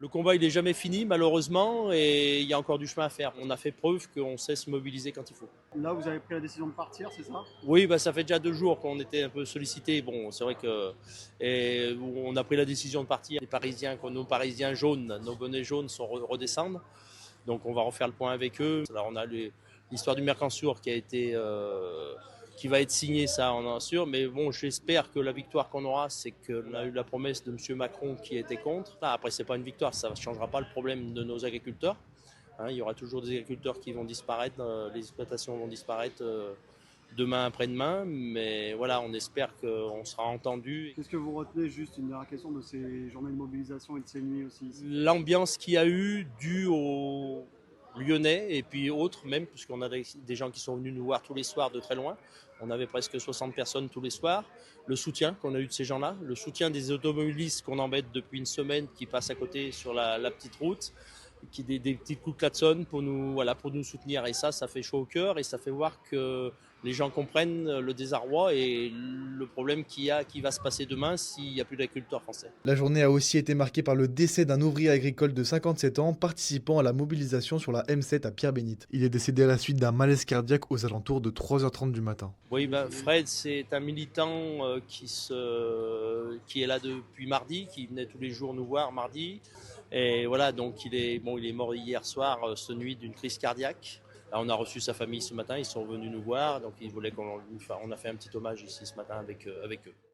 Le combat, il n'est jamais fini, malheureusement, et il y a encore du chemin à faire. On a fait preuve qu'on sait se mobiliser quand il faut. Là, vous avez pris la décision de partir, c'est ça? Oui, bah, ça fait déjà 2 jours qu'on était un peu sollicités. Bon, c'est vrai que on a pris la décision de partir. Les Parisiens, nos Parisiens jaunes, nos bonnets jaunes sont redescendent. Donc on va refaire le point avec eux. Alors on a l'histoire du Mercantour qui va être signée, ça on en est sûr. Mais bon, j'espère que la victoire qu'on aura, c'est qu'on a eu la promesse de M. Macron qui était contre. Là, après, c'est pas une victoire, ça ne changera pas le problème de nos agriculteurs. Hein, il y aura toujours des agriculteurs qui vont disparaître, les exploitations vont disparaître demain après-demain, mais voilà, on espère qu'on sera entendu. Qu'est-ce que vous retenez, juste une dernière question, de ces journées de mobilisation et de ces nuits aussi ici? L'ambiance qu'il y a eu due aux Lyonnais et puis autres même, puisqu'on a des gens qui sont venus nous voir tous les soirs de très loin. On avait presque 60 personnes tous les soirs. Le soutien qu'on a eu de ces gens-là, le soutien des automobilistes qu'on embête depuis une semaine qui passent à côté sur la petite route, qui des petits coups de klaxon pour nous, voilà, pour nous soutenir. Et ça fait chaud au cœur et ça fait voir que les gens comprennent le désarroi et le problème qui va se passer demain s'il n'y a plus d'agriculteurs français. La journée a aussi été marquée par le décès d'un ouvrier agricole de 57 ans participant à la mobilisation sur la M7 à Pierre-Bénite. Il est décédé à la suite d'un malaise cardiaque aux alentours de 3h30 du matin. Oui, ben, Fred, c'est un militant qui est là depuis mardi, qui venait tous les jours nous voir mardi. Et voilà, donc il est mort hier soir, cette nuit, d'une crise cardiaque. Là, on a reçu sa famille ce matin, ils sont venus nous voir, donc ils voulaient on a fait un petit hommage ici ce matin avec eux.